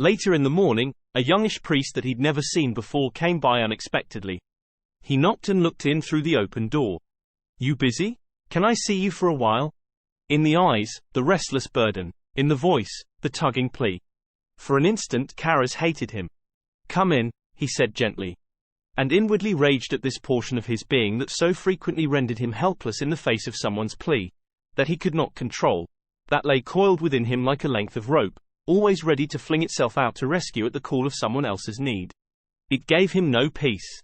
Later in the morning, a youngish priest that he'd never seen before came by unexpectedly. He knocked and looked in through the open door. "You busy? Can I see you for a while?" In the eyes, the restless burden. In the voice, the tugging plea. For an instant Karras hated him. "Come in," he said gently. And inwardly raged at this portion of his being that so frequently rendered him helpless in the face of someone's plea, that he could not control, that lay coiled within him like a length of rope, always ready to fling itself out to rescue at the call of someone else's need. It gave him no peace.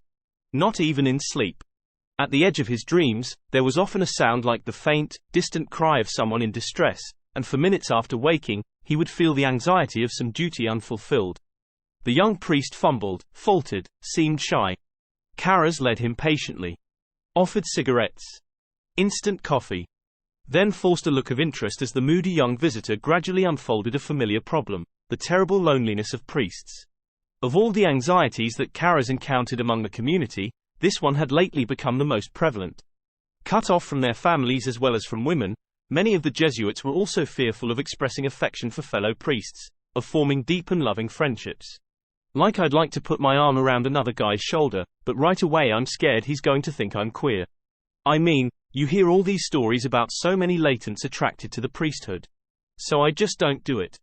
Not even in sleep. At the edge of his dreams, there was often a sound like the faint, distant cry of someone in distress, and for minutes after waking, he would feel the anxiety of some duty unfulfilled. The young priest fumbled, faltered, seemed shy. Karras led him patiently. Offered cigarettes. Instant coffee. Then forced a look of interest as the moody young visitor gradually unfolded a familiar problem, the terrible loneliness of priests. Of all the anxieties that Karras encountered among the community, this one had lately become the most prevalent. Cut off from their families as well as from women, many of the Jesuits were also fearful of expressing affection for fellow priests, of forming deep and loving friendships. Like I'd like to put my arm around another guy's shoulder, but right away I'm scared he's going to think I'm queer. I mean, you hear all these stories about so many latents attracted to the priesthood. So I just don't do it.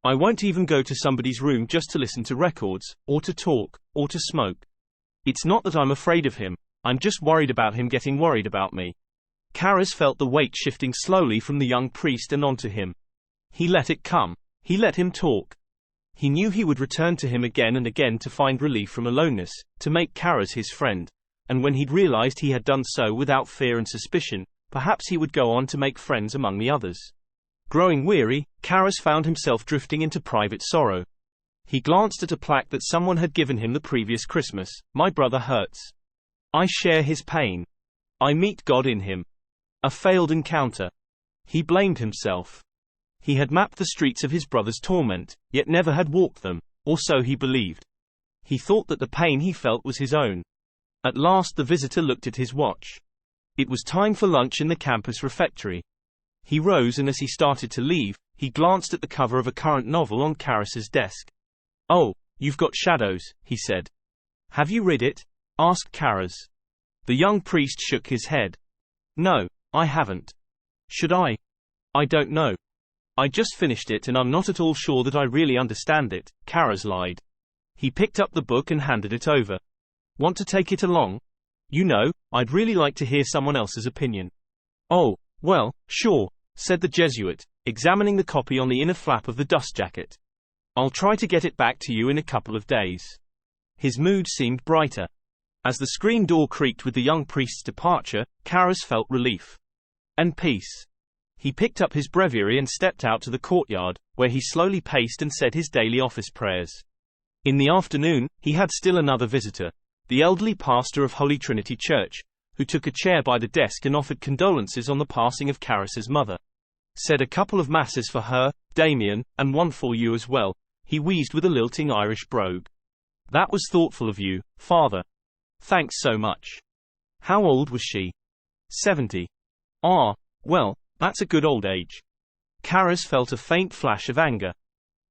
I won't even go to somebody's room just to listen to records, or to talk, or to smoke. It's not that I'm afraid of him, I'm just worried about him getting worried about me." Karras felt the weight shifting slowly from the young priest and onto him. He let it come. He let him talk. He knew he would return to him again and again to find relief from aloneness, to make Karras his friend. And when he'd realized he had done so without fear and suspicion, perhaps he would go on to make friends among the others. Growing weary, Karras found himself drifting into private sorrow. He glanced at a plaque that someone had given him the previous Christmas. "My brother hurts. I share his pain. I meet God in him." A failed encounter. He blamed himself. He had mapped the streets of his brother's torment, yet never had walked them, or so he believed. He thought that the pain he felt was his own. At last the visitor looked at his watch. It was time for lunch in the campus refectory. He rose, and as he started to leave, he glanced at the cover of a current novel on Karras's desk. "Oh, you've got Shadows," he said. "Have you read it?" asked Karras. The young priest shook his head. "No, I haven't. Should I? I don't know. I just finished it and I'm not at all sure that I really understand it," Karras lied. He picked up the book and handed it over. "Want to take it along? You know, I'd really like to hear someone else's opinion." "Oh, well, sure," said the Jesuit, examining the copy on the inner flap of the dust jacket. "I'll try to get it back to you in a couple of days." His mood seemed brighter. As the screen door creaked with the young priest's departure, Karras felt relief. And peace. He picked up his breviary and stepped out to the courtyard, where he slowly paced and said his daily office prayers. In the afternoon, he had still another visitor, the elderly pastor of Holy Trinity Church, who took a chair by the desk and offered condolences on the passing of Karras's mother. "Said a couple of masses for her, Damien, and one for you as well," he wheezed with a lilting Irish brogue. "That was thoughtful of you, Father. Thanks so much." "How old was she?" 70. "Ah, well, that's a good old age." Karras felt a faint flash of anger.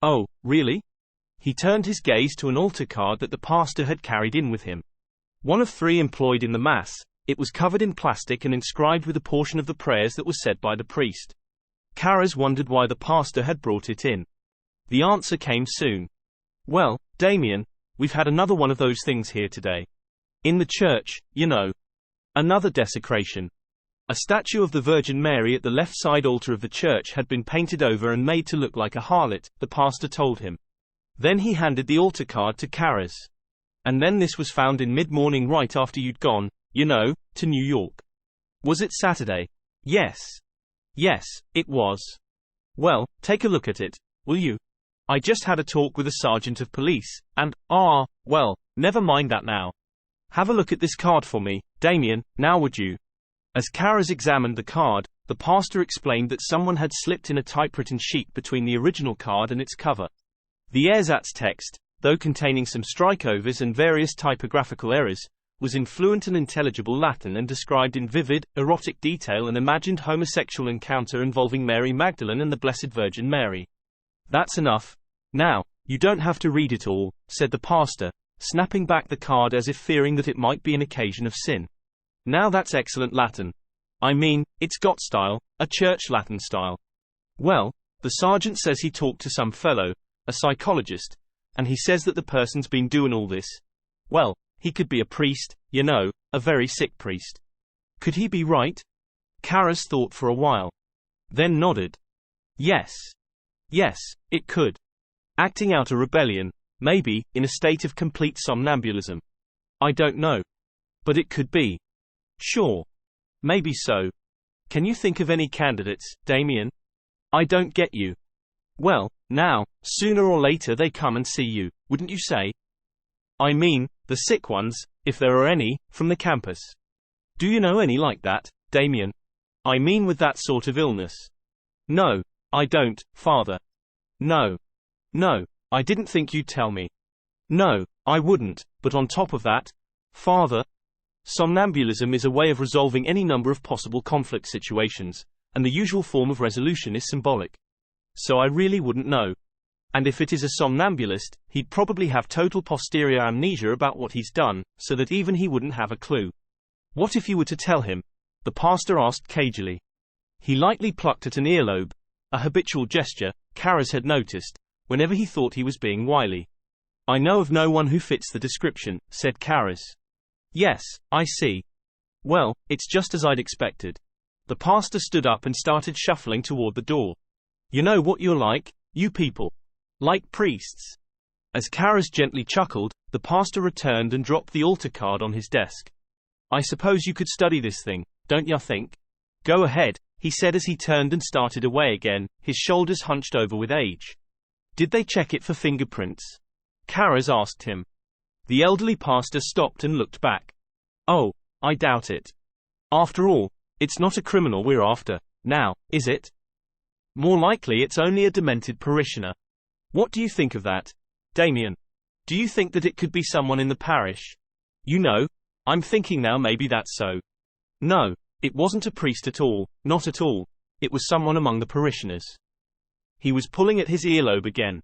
"Oh, really?" He turned his gaze to an altar card that the pastor had carried in with him. One of 3 employed in the Mass, it was covered in plastic and inscribed with a portion of the prayers that was said by the priest. Karras wondered why the pastor had brought it in. The answer came soon. "Well, Damien, we've had another one of those things here today. In the church, you know. Another desecration. A statue of the Virgin Mary at the left side altar of the church had been painted over and made to look like a harlot," the pastor told him. Then he handed the altar card to Karras. "And then this was found in mid-morning right after you'd gone, you know, to New York." "Was it Saturday?" "Yes. Yes, it was." "Well, take a look at it, will you? I just had a talk with a sergeant of police, and, well, never mind that now. Have a look at this card for me, Damien, now would you?" As Karras examined the card, the pastor explained that someone had slipped in a typewritten sheet between the original card and its cover. The ersatz text, though containing some strikeovers and various typographical errors, was in fluent and intelligible Latin and described in vivid, erotic detail an imagined homosexual encounter involving Mary Magdalene and the Blessed Virgin Mary. "That's enough. Now, You don't have to read it all, said the pastor, snapping back the card as if fearing that it might be an occasion of sin. Now that's excellent Latin. I mean, it's got style, a church Latin style. Well, the sergeant says he talked to some fellow, a psychologist, and he says that the person's been doing all this. Well, he could be a priest, you know, a very sick priest. Could he be right? Karras thought for a while. Then nodded. Yes. Yes, it could. Acting out a rebellion, maybe, in a state of complete somnambulism. I don't know. But it could be. Sure. Maybe so. Can you think of any candidates, Damien? I don't get you. Well, now, sooner or later they come and see you, wouldn't you say? I mean, the sick ones, if there are any, from the campus. Do you know any like that, Damien? I mean with that sort of illness. No, I don't, Father. No. No, I didn't think you'd tell me. No, I wouldn't, but on top of that, Father, somnambulism is a way of resolving any number of possible conflict situations, and the usual form of resolution is symbolic. So I really wouldn't know. And if it is a somnambulist, he'd probably have total posterior amnesia about what he's done, so that even he wouldn't have a clue. What if you were to tell him? The pastor asked cagily. He lightly plucked at an earlobe, a habitual gesture, Karras had noticed, whenever he thought he was being wily. I know of no one who fits the description, said Karras. Yes, I see. Well, it's just as I'd expected. The pastor stood up and started shuffling toward the door. You know what you're like, you people. Like priests. As Karras gently chuckled, the pastor returned and dropped the altar card on his desk. I suppose you could study this thing, don't ya think? Go ahead, he said as he turned and started away again, his shoulders hunched over with age. Did they check it for fingerprints? Karras asked him. The elderly pastor stopped and looked back. Oh, I doubt it. After all, it's not a criminal we're after, now, is it? More likely it's only a demented parishioner. What do you think of that, Damien? Do you think that it could be someone in the parish? You know, I'm thinking now maybe that's so. No, it wasn't a priest at all, not at all. It was someone among the parishioners. He was pulling at his earlobe again.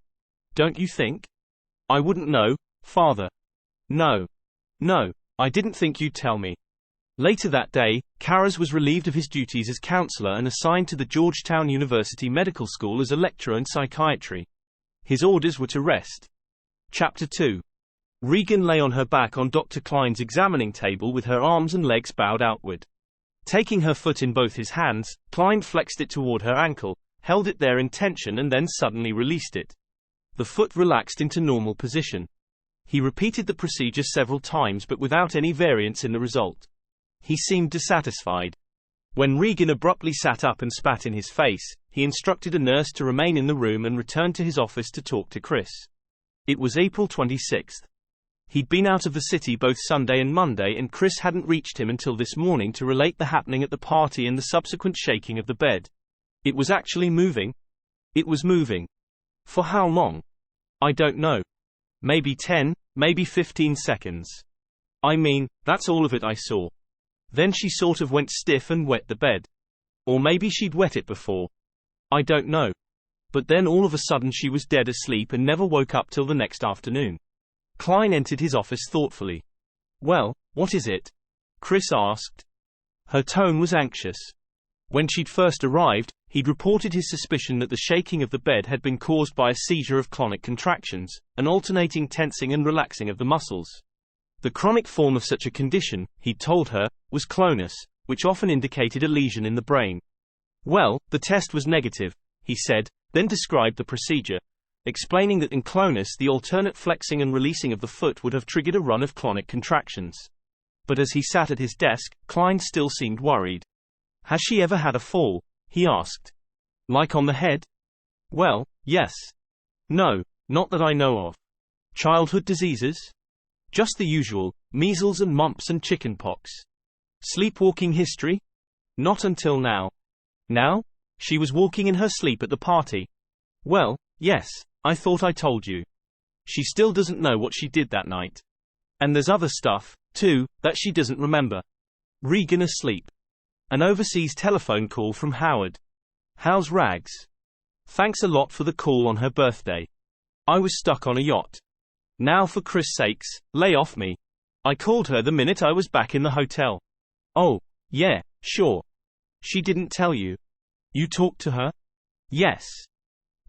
Don't you think? I wouldn't know, Father. No. No, I didn't think you'd tell me. Later that day, Karras was relieved of his duties as counselor and assigned to the Georgetown University Medical School as a lecturer in psychiatry. His orders were to rest. Chapter 2. Regan lay on her back on Dr. Klein's examining table with her arms and legs bowed outward. Taking her foot in both his hands, Klein flexed it toward her ankle, held it there in tension and then suddenly released it. The foot relaxed into normal position. He repeated the procedure several times but without any variance in the result. He seemed dissatisfied. When Regan abruptly sat up and spat in his face, he instructed a nurse to remain in the room and returned to his office to talk to Chris. It was April 26th. He'd been out of the city both Sunday and Monday and Chris hadn't reached him until this morning to relate the happening at the party and the subsequent shaking of the bed. It was actually moving? It was moving. For how long? I don't know. Maybe 10, maybe 15 seconds. I mean, that's all of it I saw. Then she sort of went stiff and wet the bed. Or maybe she'd wet it before. I don't know. But then all of a sudden she was dead asleep and never woke up till the next afternoon. Klein entered his office thoughtfully. Well, what is it? Chris asked. Her tone was anxious. When she'd first arrived, he'd reported his suspicion that the shaking of the bed had been caused by a seizure of clonic contractions, an alternating tensing and relaxing of the muscles. The chronic form of such a condition, he'd told her, was clonus, which often indicated a lesion in the brain. Well, the test was negative, he said, then described the procedure, explaining that in clonus the alternate flexing and releasing of the foot would have triggered a run of clonic contractions. But as he sat at his desk, Klein still seemed worried. Has she ever had a fall? He asked. Like on the head? Well, yes. No, not that I know of. Childhood diseases? Just the usual, measles and mumps and chickenpox. Sleepwalking history? Not until now. Now? She was walking in her sleep at the party. Well, yes, I thought I told you. She still doesn't know what she did that night. And there's other stuff, too, that she doesn't remember. Regan asleep. An overseas telephone call from Howard. How's Rags? Thanks a lot for the call on her birthday. I was stuck on a yacht. Now for Chris' sakes, lay off me. I called her the minute I was back in the hotel. Oh, yeah, sure. She didn't tell you? You talked to her? Yes.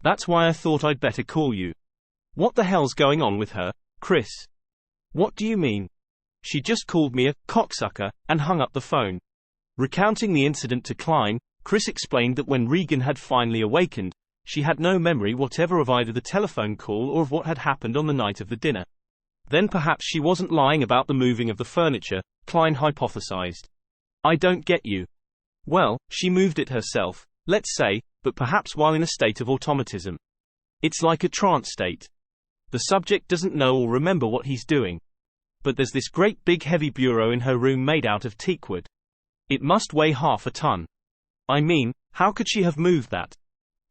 That's why I thought I'd better call you. What the hell's going on with her, Chris? What do you mean? She just called me a cocksucker and hung up the phone. Recounting the incident to Klein, Chris explained that when Regan had finally awakened, she had no memory whatever of either the telephone call or of what had happened on the night of the dinner. Then perhaps she wasn't lying about the moving of the furniture, Klein hypothesized. I don't get you. Well, she moved it herself, let's say, but perhaps while in a state of automatism. It's like a trance state. The subject doesn't know or remember what he's doing. But there's this great big heavy bureau in her room made out of teakwood. It must weigh half a ton. I mean, how could she have moved that?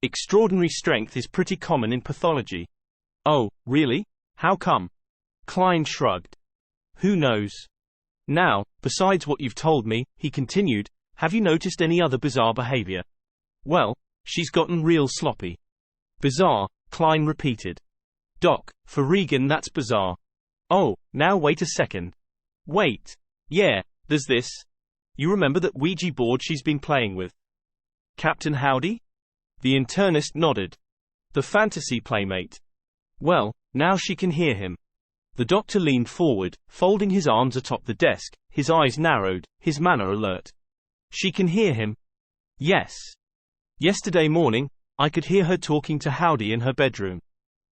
Extraordinary strength is pretty common in pathology. Oh, really? How come? Klein shrugged. Who knows? Now, besides what you've told me, he continued, have you noticed any other bizarre behavior? Well, she's gotten real sloppy. Bizarre, Klein repeated. Doc, for Regan that's bizarre. Oh, now wait a second. Wait. Yeah, there's this. You remember that Ouija board she's been playing with? Captain Howdy? The internist nodded. The fantasy playmate. Well, now she can hear him. The doctor leaned forward, folding his arms atop the desk, his eyes narrowed, his manner alert. She can hear him? Yes. Yesterday morning, I could hear her talking to Howdy in her bedroom.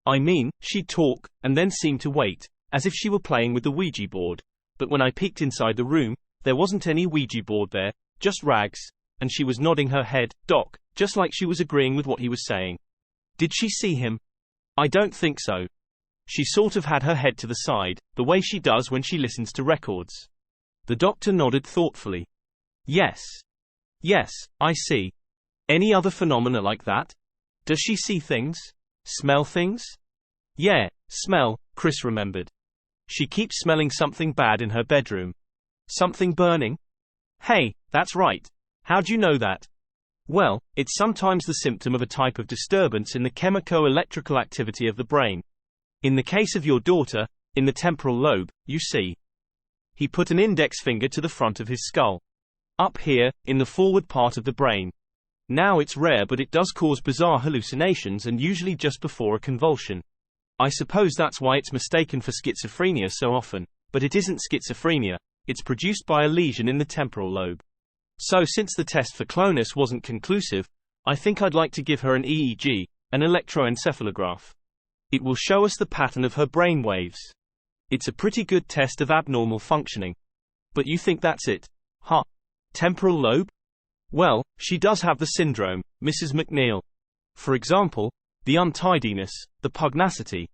I mean, she'd talk, and then seem to wait, as if she were playing with the Ouija board, but when I peeked inside the room, there wasn't any Ouija board there, just rags, and she was nodding her head, Doc, just like she was agreeing with what he was saying. Did she see him? I don't think so. She sort of had her head to the side, the way she does when she listens to records. The doctor nodded thoughtfully. Yes. Yes, I see. Any other phenomena like that? Does she see things? Smell things? Yeah, smell, Chris remembered. She keeps smelling something bad in her bedroom. Something burning? Hey, that's right. How'd you know that? Well, it's sometimes the symptom of a type of disturbance in the chemico-electrical activity of the brain. In the case of your daughter, in the temporal lobe, you see. He put an index finger to the front of his skull. Up here, in the forward part of the brain. Now it's rare but it does cause bizarre hallucinations and usually just before a convulsion. I suppose that's why it's mistaken for schizophrenia so often, but it isn't schizophrenia, it's produced by a lesion in the temporal lobe. So since the test for clonus wasn't conclusive, I think I'd like to give her an EEG, an electroencephalograph. It will show us the pattern of her brain waves. It's a pretty good test of abnormal functioning. But you think that's it? Huh? Temporal lobe? Well, she does have the syndrome, Mrs. MacNeil. For example, the untidiness, the pugnacity,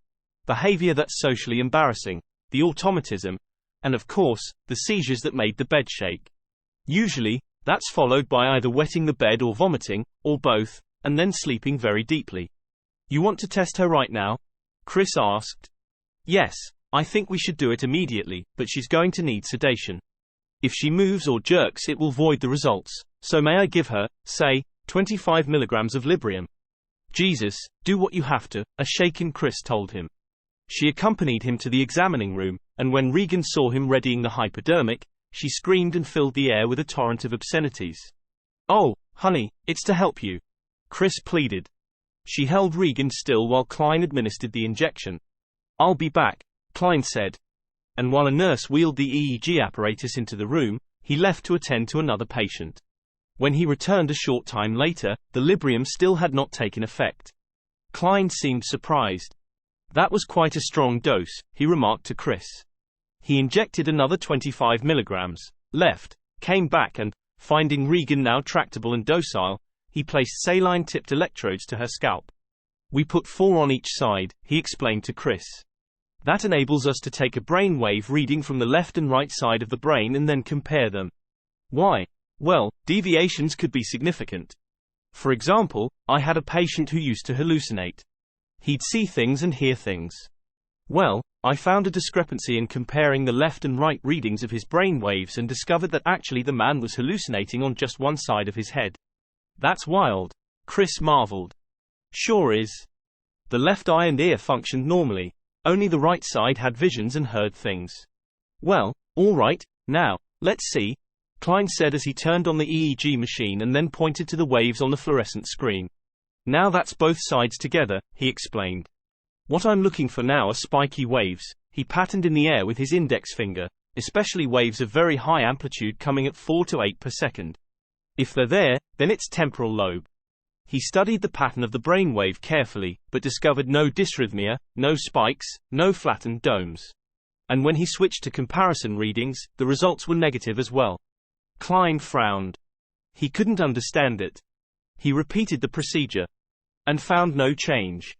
behavior that's socially embarrassing, the automatism, and of course, the seizures that made the bed shake. Usually, that's followed by either wetting the bed or vomiting, or both, and then sleeping very deeply. You want to test her right now? Chris asked. Yes, I think we should do it immediately, but she's going to need sedation. If she moves or jerks it will void the results, so may I give her, say, 25 milligrams of Librium? Jesus, do what you have to, a shaken Chris told him. She accompanied him to the examining room, and when Regan saw him readying the hypodermic, she screamed and filled the air with a torrent of obscenities. Oh, honey, it's to help you. Chris pleaded. She held Regan still while Klein administered the injection. I'll be back, Klein said. And while a nurse wheeled the EEG apparatus into the room, he left to attend to another patient. When he returned a short time later, the Librium still had not taken effect. Klein seemed surprised. That was quite a strong dose, he remarked to Chris. He injected another 25 milligrams, left, came back and, finding Regan now tractable and docile, he placed saline-tipped electrodes to her scalp. We put 4 on each side, he explained to Chris. That enables us to take a brainwave reading from the left and right side of the brain and then compare them. Why? Well, deviations could be significant. For example, I had a patient who used to hallucinate. He'd see things and hear things. Well, I found a discrepancy in comparing the left and right readings of his brain waves and discovered that actually the man was hallucinating on just one side of his head. That's wild. Chris marveled. Sure is. The left eye and ear functioned normally. Only the right side had visions and heard things. Well, all right, now, let's see, Klein said as he turned on the EEG machine and then pointed to the waves on the fluorescent screen. Now that's both sides together, he explained. What I'm looking for now are spiky waves, he patterned in the air with his index finger, especially waves of very high amplitude coming at 4 to 8 per second. If they're there, then it's temporal lobe. He studied the pattern of the brainwave carefully, but discovered no dysrhythmia, no spikes, no flattened domes. And when he switched to comparison readings, the results were negative as well. Klein frowned. He couldn't understand it. He repeated the procedure. And found no change.